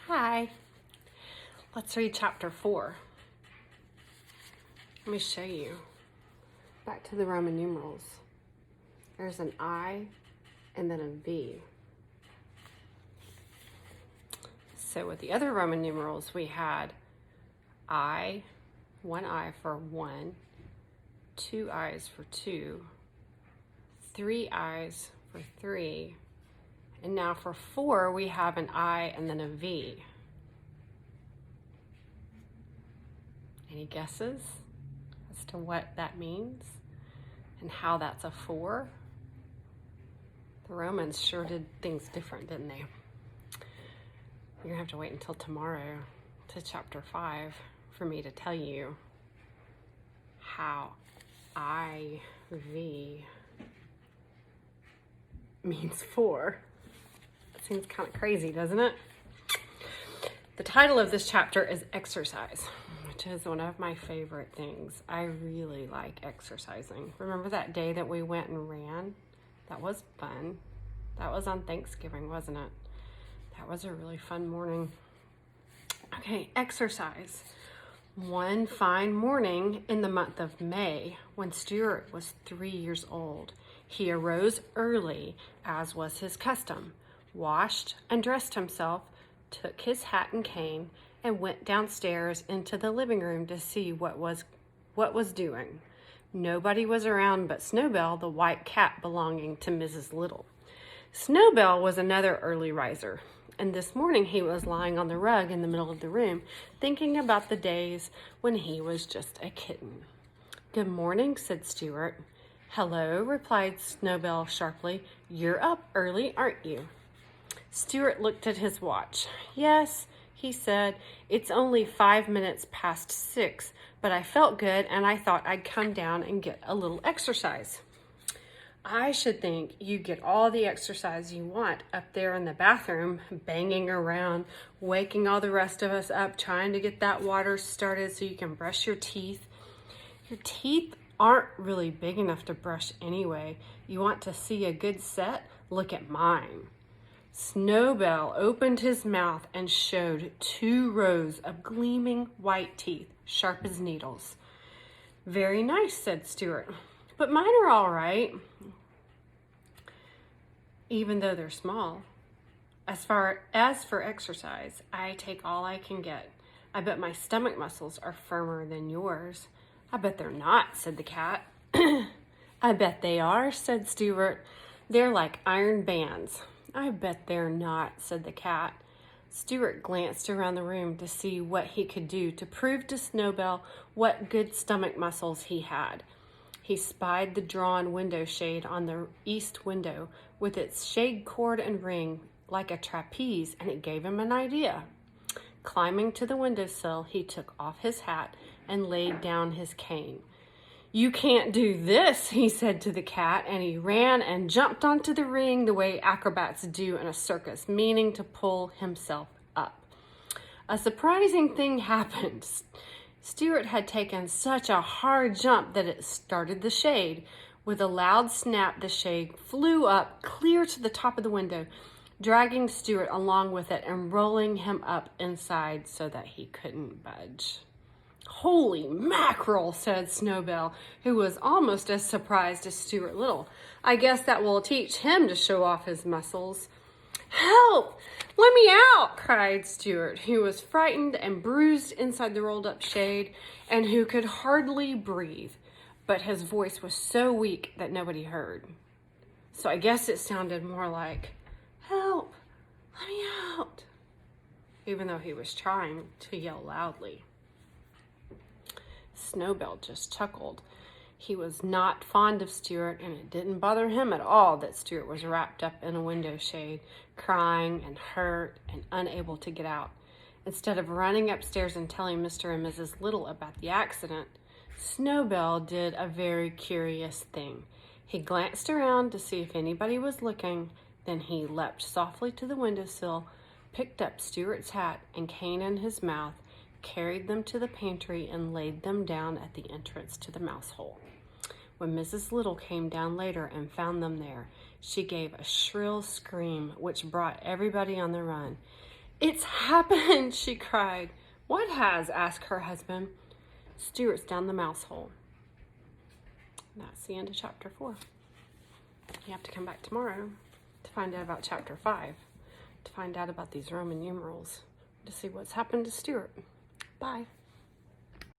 Hi. Let's read chapter 4. Let me show you. Back to the Roman numerals. There's an I and then a V. So with the other Roman numerals, we had I, one I for 1, 2 I's for 2, 3 I's for 3, and now for 4, we have an I and then a V. Any guesses as to what that means and how that's a 4? The Romans sure did things different, didn't they? You're gonna have to wait until tomorrow to chapter 5 for me to tell you how IV means 4. It seems kind of crazy, doesn't it? The title of this chapter is Exercise, which is one of my favorite things. I really like exercising. Remember that day that we went and ran? That was fun. That was on Thanksgiving, wasn't it? That was a really fun morning. Okay, exercise. One fine morning in the month of May, when Stuart was 3 years old, he arose early, as was his custom, washed and dressed himself, took his hat and cane, and went downstairs into the living room to see what was doing. Nobody was around but Snowbell, the white cat belonging to Mrs. Little. Snowbell was another early riser, and this morning he was lying on the rug in the middle of the room, thinking about the days when he was just a kitten. "Good morning," said Stuart. "Hello," replied Snowbell sharply. "You're up early, aren't you?" Stuart looked at his watch. "Yes," he said, "it's only 5 minutes past 6, but I felt good and I thought I'd come down and get a little exercise." "I should think you get all the exercise you want up there in the bathroom, banging around, waking all the rest of us up, trying to get that water started so you can brush your teeth. Your teeth aren't really big enough to brush anyway. You want to see a good set? Look at mine." Snowbell opened his mouth and showed 2 rows of gleaming white teeth, sharp as needles. "Very nice," said Stuart, "but mine are all right, even though they're small. As for exercise, I take all I can get. I bet my stomach muscles are firmer than yours." "I bet they're not," said the cat. "I bet they are," said Stuart. "They're like iron bands." "I bet they're not," said the cat. Stuart glanced around the room to see what he could do to prove to Snowbell what good stomach muscles he had. He spied the drawn window shade on the east window with its shade cord and ring like a trapeze, and it gave him an idea. Climbing to the windowsill, he took off his hat and laid down his cane. "You can't do this," he said to the cat, and he ran and jumped onto the ring the way acrobats do in a circus, meaning to pull himself up. A surprising thing happened. Stuart had taken such a hard jump that it started the shade. With a loud snap, the shade flew up clear to the top of the window, dragging Stuart along with it and rolling him up inside so that he couldn't budge. "Holy mackerel," said Snowbell, who was almost as surprised as Stuart Little. "I guess that will teach him to show off his muscles." "Help! Let me out!" cried Stuart, who was frightened and bruised inside the rolled-up shade and who could hardly breathe, but his voice was so weak that nobody heard. So I guess it sounded more like, "Help! Let me out!" even though he was trying to yell loudly. Snowbell just chuckled. He was not fond of Stuart, and it didn't bother him at all that Stuart was wrapped up in a window shade, crying and hurt and unable to get out. Instead of running upstairs and telling Mr. and Mrs. Little about the accident, Snowbell did a very curious thing. He glanced around to see if anybody was looking, then he leapt softly to the windowsill, picked up Stuart's hat and cane in his mouth, carried them to the pantry, and laid them down at the entrance to the mouse hole. When Mrs. Little came down later and found them there, she gave a shrill scream which brought everybody on the run. It's happened, she cried. What has? Asked her husband. Stuart's down the mouse hole. And that's the end of chapter 4. You have to come back tomorrow to find out about chapter 5, to find out about these Roman numerals, to see what's happened to Stuart. Bye.